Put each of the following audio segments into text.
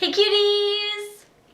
Hey cuties!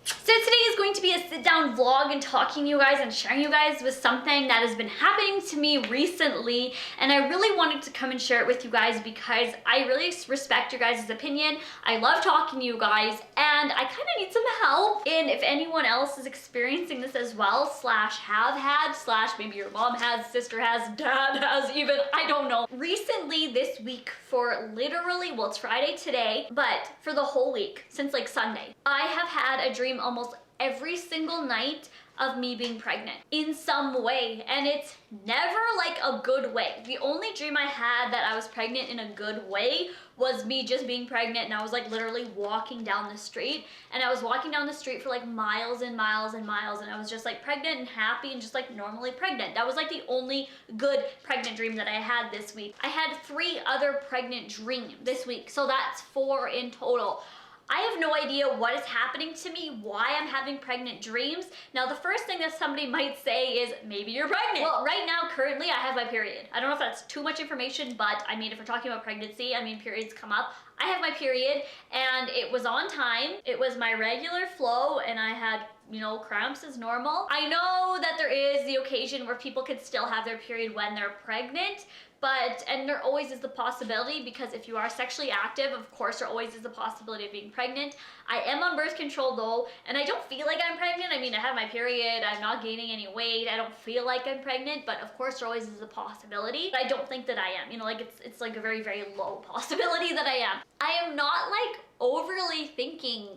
So today is going to be a sit down vlog and talking to you guys and sharing you guys with something that has been happening to me recently, and I really wanted to come and share it with you guys because I really respect your guys' opinion. I love talking to you guys and I kind of need some help in if anyone else is experiencing this as well, slash have had, slash maybe your mom has, sister has, dad has even, I don't know. Recently this week for literally, well it's Friday today, but for the whole week, since like Sunday, I have had a dream almost every single night of me being pregnant in some way, and it's never like a good way. The only dream I had that I was pregnant in a good way was me just being pregnant, and I was like literally walking down the street, and I was walking down the street for like miles and miles and miles, and I was just like pregnant and happy and just like normally pregnant. That was like the only good pregnant dream that I had this week. I had 3 other pregnant dreams this week, so that's 4 in total. I have no idea what is happening to me, why I'm having pregnant dreams. Now, the first thing that somebody might say is, maybe you're pregnant. Well, right now, currently, I have my period. I don't know if that's too much information, but I mean, if we're talking about pregnancy, I mean, periods come up. I have my period, and it was on time. It was my regular flow, and I had, you know, cramps as normal. I know that there is the occasion where people could still have their period when they're pregnant, and there always is the possibility, because if you are sexually active, of course there always is the possibility of being pregnant. I am on birth control though, and I don't feel like I'm pregnant. I mean, I have my period, I'm not gaining any weight, I don't feel like I'm pregnant, but of course there always is a possibility. But I don't think that I am, you know, like it's like a very, very low possibility that I am. I am not like overly thinking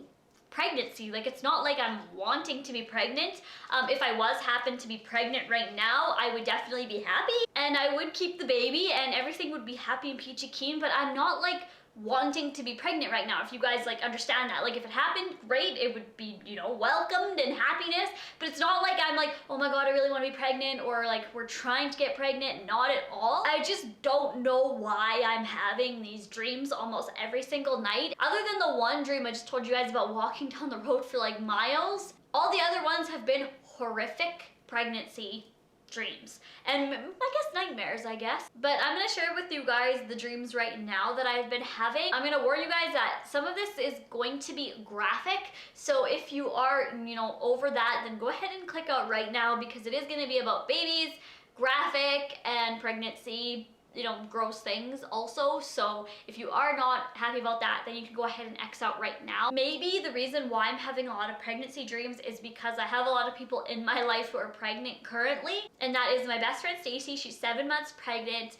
pregnancy. Like, it's not like I'm wanting to be pregnant. If I happened to be pregnant right now, I would definitely be happy and I would keep the baby and everything would be happy and peachy keen, but I'm not like wanting to be pregnant right now, if you guys like understand that. Like, if it happened, great, it would be, you know, welcomed and happiness, but it's not like I'm like, oh my god, I really want to be pregnant, or like we're trying to get pregnant. Not at all. I just don't know why I'm having these dreams almost every single night. Other than the one dream I just told you guys about walking down the road for like miles, all the other ones have been horrific pregnancy dreams and I guess nightmares, I guess. But I'm gonna share with you guys the dreams right now that I've been having. I'm gonna warn you guys that some of this is going to be graphic, so if you are, you know, over that, then go ahead and click out right now, because it is gonna be about babies, graphic, and pregnancy, you know, gross things also. So if you are not happy about that, then you can go ahead and X out right now. Maybe the reason why I'm having a lot of pregnancy dreams is because I have a lot of people in my life who are pregnant currently, and that is my best friend Stacy. She's 7 months pregnant.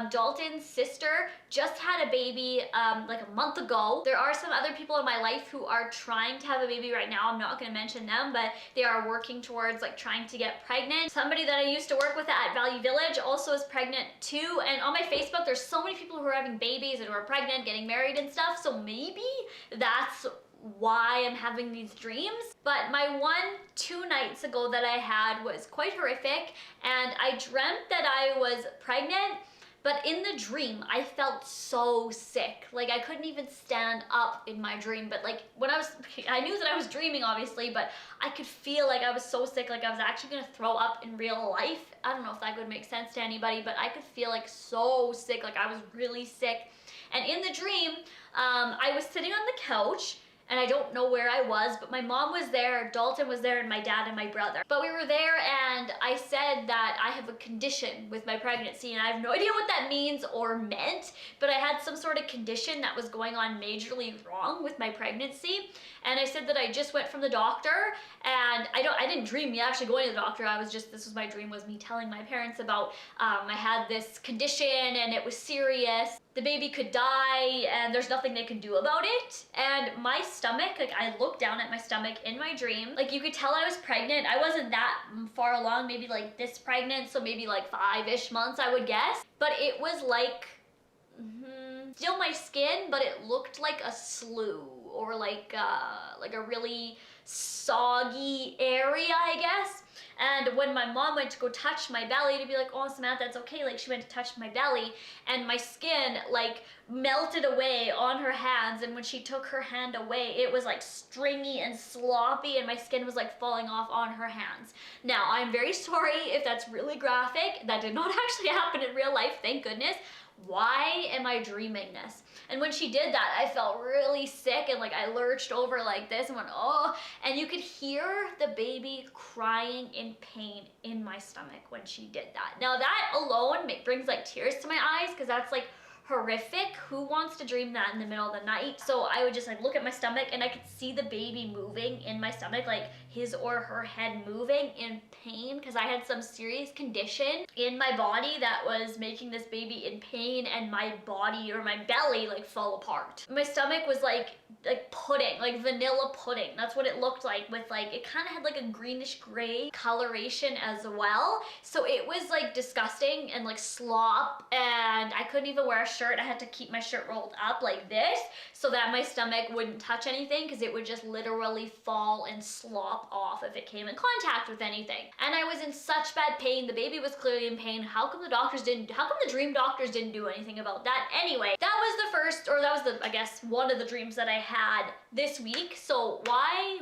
Dalton's sister just had a baby like a month ago. There are some other people in my life who are trying to have a baby right now. I'm not going to mention them, but they are working towards like trying to get pregnant. Somebody that I used to work with at Value Village also is pregnant too, and on my Facebook there's so many people who are having babies and who are pregnant, getting married and stuff, so maybe that's why I'm having these dreams. But my one 2 nights ago that I had was quite horrific, and I dreamt that I was pregnant, but in the dream I felt so sick. Like, I couldn't even stand up in my dream, but like when I knew that I was dreaming obviously, but I could feel like I was so sick, like I was actually gonna throw up in real life. I don't know if that would make sense to anybody, but I could feel like so sick, like I was really sick. And in the dream, I was sitting on the couch, and I don't know where I was, but my mom was there, Dalton was there, and my dad and my brother. But we were there, and I said that I have a condition with my pregnancy, and I have no idea what that means or meant, but I had some sort of condition that was going on majorly wrong with my pregnancy. And I said that I just went from the doctor, and I didn't dream me actually going to the doctor. This was my dream, was me telling my parents about I had this condition and it was serious. The baby could die and there's nothing they can do about it. And my stomach, like I looked down at my stomach in my dream, like you could tell I was pregnant. I wasn't that far along, maybe like this pregnant, so maybe like 5-ish months I would guess. But it was like, still my skin, but it looked like a slough, or like a really soggy area, I guess. And when my mom went to go touch my belly to be like, oh Samantha, it's okay, like she went to touch my belly, and my skin like melted away on her hands, and when she took her hand away, it was like stringy and sloppy, and my skin was like falling off on her hands. Now, I'm very sorry if that's really graphic. That did not actually happen in real life, thank goodness. why am I dreaming this? And when she did that, I felt really sick, and like I lurched over like this and went, oh, and you could hear the baby crying in pain in my stomach when she did that. Now that alone brings like tears to my eyes, because that's like horrific. Who wants to dream that in the middle of the night? So I would just like look at my stomach, and I could see the baby moving in my stomach, like his or her head moving in pain, because I had some serious condition in my body that was making this baby in pain, and my body or my belly like fall apart. My stomach was like pudding, like vanilla pudding. That's what it looked like, with like, it kind of had like a greenish gray coloration as well. So it was like disgusting and like slop, and I couldn't even wear a shirt. I had to keep my shirt rolled up like this so that my stomach wouldn't touch anything, because it would just literally fall and slop off if it came in contact with anything. And I was in such bad pain. The baby was clearly in pain. How come the dream doctors didn't do anything about that? Anyway, that was the first, or that was the, I guess, one of the dreams that I had this week. So why?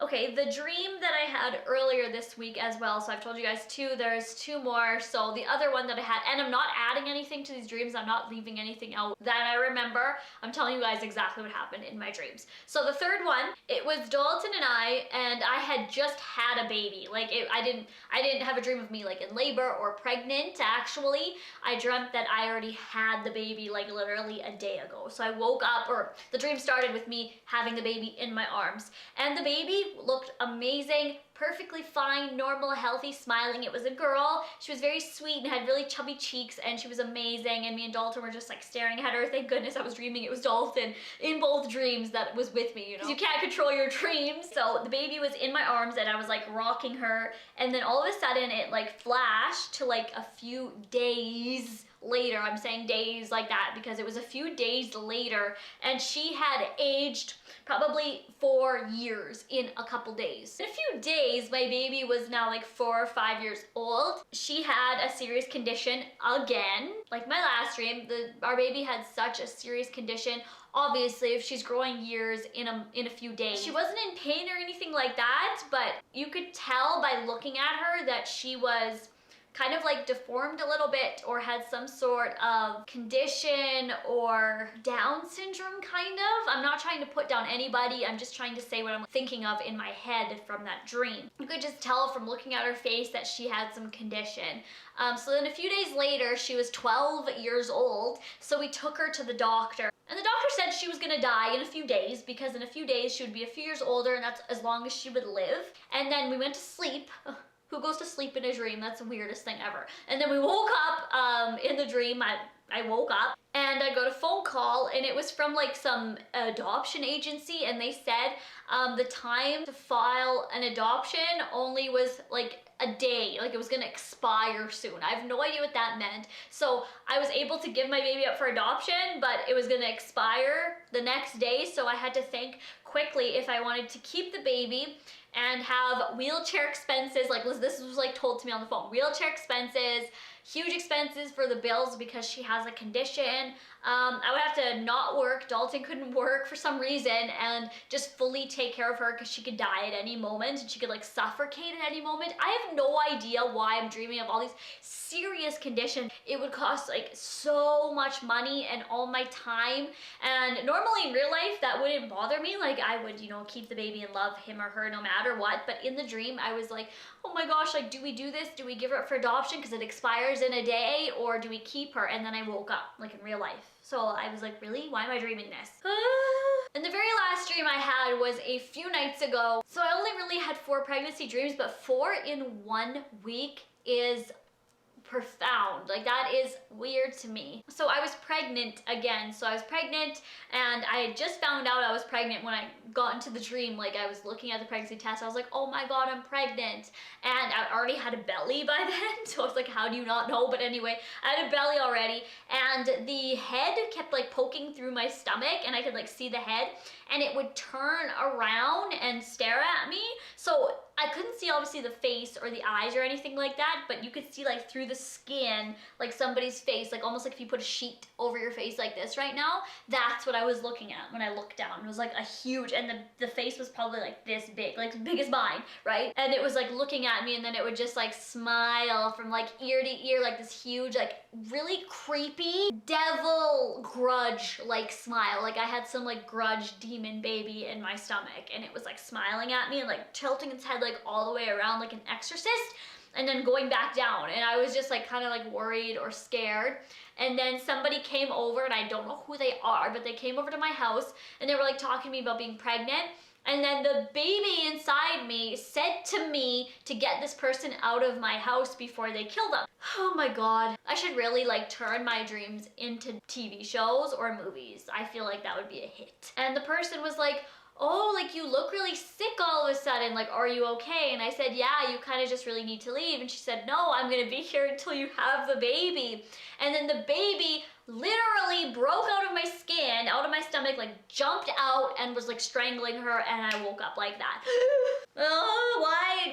Okay, the dream that I had earlier this week as well. So I've told you guys two, there's two more. So the other one that I had, and I'm not adding anything to these dreams, I'm not leaving anything out that I remember. I'm telling you guys exactly what happened in my dreams. So the third one, it was Dalton and I had just had a baby. Like I didn't have a dream of me like in labor or pregnant. Actually, I dreamt that I already had the baby like literally a day ago. So I woke up, or the dream started with me having the baby in my arms, and the baby looked amazing, perfectly fine, normal, healthy, smiling. It was a girl. She was very sweet and had really chubby cheeks, and she was amazing, and me and Dalton were just like staring at her. Thank goodness I was dreaming it was Dalton in both dreams that was with me, you know. You can't control your dreams. So the baby was in my arms, and I was like rocking her, and then all of a sudden it like flashed to like a few days later. I'm saying days like that because it was a few days later, and she had aged probably 4 years in a couple days. In a few days, my baby was now like 4 or 5 years old. She had a serious condition again. Like my last dream, our baby had such a serious condition. Obviously, if she's growing years in a few days. She wasn't in pain or anything like that, but you could tell by looking at her that she was kind of like deformed a little bit, or had some sort of condition or Down syndrome kind of. I'm not trying to put down anybody, I'm just trying to say what I'm thinking of in my head from that dream. You could just tell from looking at her face that she had some condition. So then a few days later, she was 12 years old, so we took her to the doctor. And the doctor said she was gonna die in a few days, because in a few days she would be a few years older, and that's as long as she would live. And then we went to sleep. Who goes to sleep in a dream? That's the weirdest thing ever. And then we woke up in the dream. I woke up and I got a phone call, and it was from like some adoption agency, and they said the time to file an adoption only was like a day, like it was gonna expire soon. I have no idea what that meant. So I was able to give my baby up for adoption, but it was gonna expire the next day, so I had to think quickly if I wanted to keep the baby and have wheelchair expenses. Like this was like told to me on the phone. Wheelchair expenses, huge expenses for the bills because she has a condition. I would have to not work. Dalton couldn't work for some reason, and just fully take care of her because she could die at any moment, and she could like suffocate at any moment. I have no idea why I'm dreaming of all these serious condition. It would cost like so much money and all my time, and normally in real life that wouldn't bother me. Like I would, you know, keep the baby and love him or her no matter what. But in the dream I was like, oh my gosh, like do we do this? Do we give her up for adoption because it expires in a day, or do we keep her? And then I woke up like in real life. So I was like, really? Why am I dreaming this? And the very last dream I had was a few nights ago. So I only really had 4 pregnancy dreams, but 4 in 1 week is profound. Like that is weird to me. So I was pregnant again. So I was pregnant, and I had just found out I was pregnant when I got into the dream. Like I was looking at the pregnancy test, I was like, oh my god, I'm pregnant. And I already had a belly by then. So I was like, how do you not know? But anyway, I had a belly already, and the head kept like poking through my stomach, and I could like see the head, and it would turn around and stare at me. So I couldn't see obviously the face or the eyes or anything like that, but you could see like through the skin, like somebody's face, like almost like if you put a sheet over your face like this right now. That's what I was looking at when I looked down. It was like a huge, and the face was probably like this big, like big as mine, right? And it was like looking at me, and then it would just like smile from like ear to ear, like this huge, like really creepy devil grudge like smile. Like I had some like grudge demon baby in my stomach, and it was like smiling at me and like tilting its head like all the way around like an exorcist, and then going back down. And I was just like kind of like worried or scared. And then somebody came over, and I don't know who they are, but they came over to my house, and they were like talking to me about being pregnant. And then the baby inside me said to me to get this person out of my house before they kill them. Oh my God. I should really like turn my dreams into TV shows or movies. I feel like that would be a hit. And the person was like, oh, like you look really sick all of a sudden, like are you okay? And I said, yeah, you kind of just really need to leave. And she said, no, I'm gonna be here until you have the baby. And then the baby literally broke out of my skin, out of my stomach, like jumped out and was like strangling her, and I woke up like that. Oh,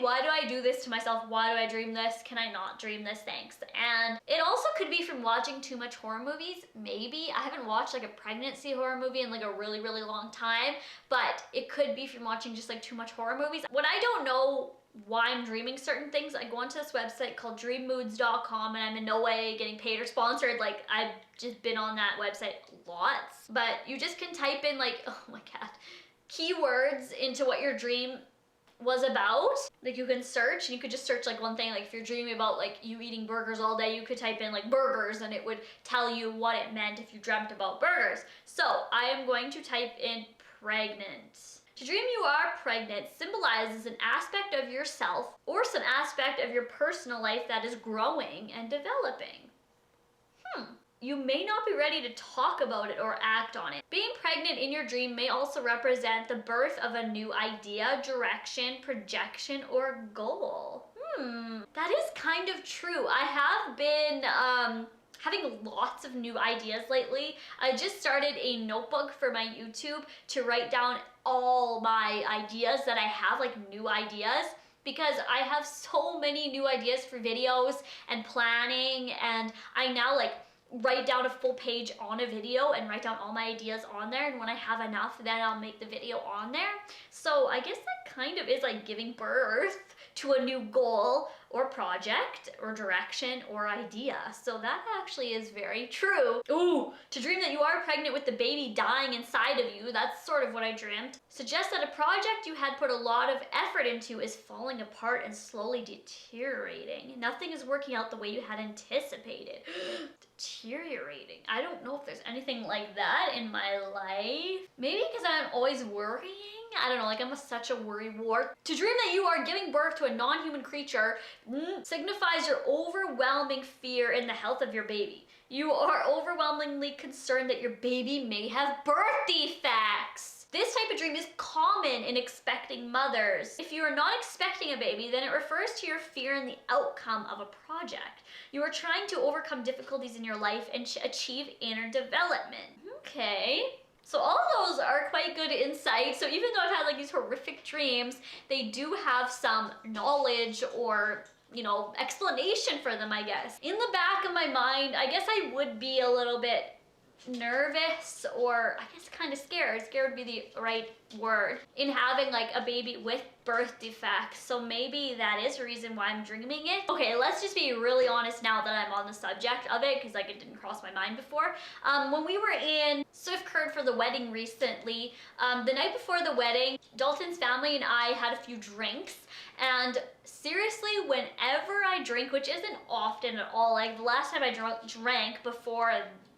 why do I do this to myself? Why do I dream this? Can I not dream this? Thanks. And it also could be from watching too much horror movies. Maybe. I haven't watched like a pregnancy horror movie in like a really, really long time, but it could be from watching just like too much horror movies. When I don't know why I'm dreaming certain things, I go onto this website called dreammoods.com, and I'm in no way getting paid or sponsored. Like I've just been on that website lots, but you just can type in like, oh my God, keywords into what your dream was about. Like you can search, and you could just search like one thing. Like if you're dreaming about like you eating burgers all day, you could type in like burgers, and it would tell you what it meant if you dreamt about burgers. So I am going to type in pregnant. To dream you are pregnant symbolizes an aspect of yourself or some aspect of your personal life that is growing and developing. You may not be ready to talk about it or act on it. Being pregnant in your dream may also represent the birth of a new idea, direction, projection, or goal. That is kind of true. I have been having lots of new ideas lately. I just started a notebook for my YouTube to write down all my ideas that I have, like new ideas, because I have so many new ideas for videos and planning, and I now like write down a full page on a video and write down all my ideas on there, and when I have enough, then I'll make the video on there. So I guess that kind of is like giving birth to a new goal or project or direction or idea. So that actually is very true. Ooh, to dream that you are pregnant with the baby dying inside of you, that's sort of what I dreamt. Suggests that a project you had put a lot of effort into is falling apart and slowly deteriorating. Nothing is working out the way you had anticipated. Deteriorating. I don't know if there's anything like that in my life. Maybe because I'm always worrying. I don't know, like I'm such a worry wart. To dream that you are giving birth to a non-human creature signifies your overwhelming fear in the health of your baby. You are overwhelmingly concerned that your baby may have birth defects. This type of dream is common in expecting mothers. If you are not expecting a baby, then it refers to your fear in the outcome of a project. You are trying to overcome difficulties in your life and achieve inner development. Okay. So all those are quite good insight. So even though I've had like these horrific dreams, they do have some knowledge or, you know, explanation for them, I guess. In the back of my mind, I guess I would be a little bit nervous, or I guess kind of scared. Scared would be the right word, in having like a baby with birth defects. So maybe that is a reason why I'm dreaming it. Okay, let's just be really honest now that I'm on the subject of it, because like it didn't cross my mind before. When we were in Swift Current for the wedding recently, the night before the wedding, Dalton's family and I had a few drinks. And seriously, whenever I drink, which isn't often at all, like the last time I drank before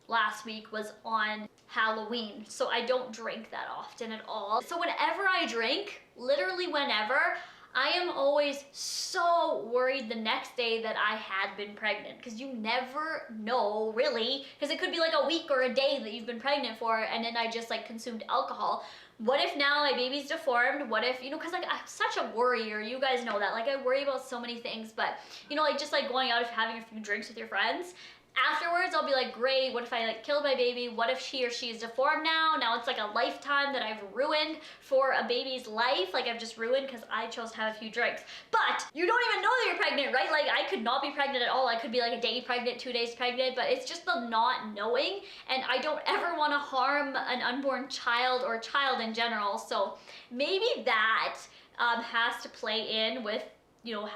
last week was on Halloween, so I don't drink that often at all. So whenever I drink, literally whenever, I am always so worried the next day that I had been pregnant, because you never know really, because it could be like a week or a day that you've been pregnant for, and then I just like consumed alcohol. What if now my baby's deformed? What if, you know, because like I'm such a worrier, you guys know that, like I worry about so many things, but you know, like just like going out and having a few drinks with your friends, afterwards I'll be like, great, what if I like killed my baby? What if he or she is deformed now? Now it's like a lifetime that I've ruined for a baby's life. Like I've just ruined because I chose to have a few drinks. But you don't even know that you're pregnant, right? Like I could not be pregnant at all. I could be like a day pregnant, 2 days pregnant, but it's just the not knowing. And I don't ever want to harm an unborn child or child in general. So maybe that has to play in with, you know,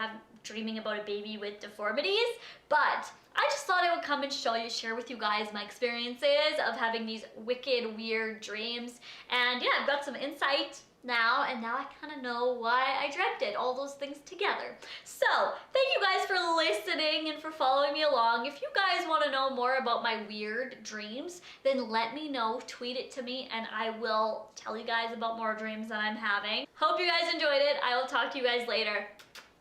dreaming about a baby with deformities. But I just thought I would come and share with you guys my experiences of having these wicked, weird dreams. And yeah, I've got some insight now, and now I kind of know why I dreamt it, all those things together. So thank you guys for listening and for following me along. If you guys want to know more about my weird dreams, then let me know, tweet it to me, and I will tell you guys about more dreams that I'm having. Hope you guys enjoyed it. I will talk to you guys later.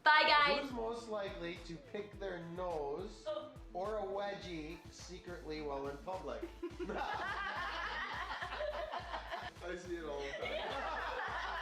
Bye guys. Who's most likely to pick their nose or a wedgie secretly while in public? I see it all the time.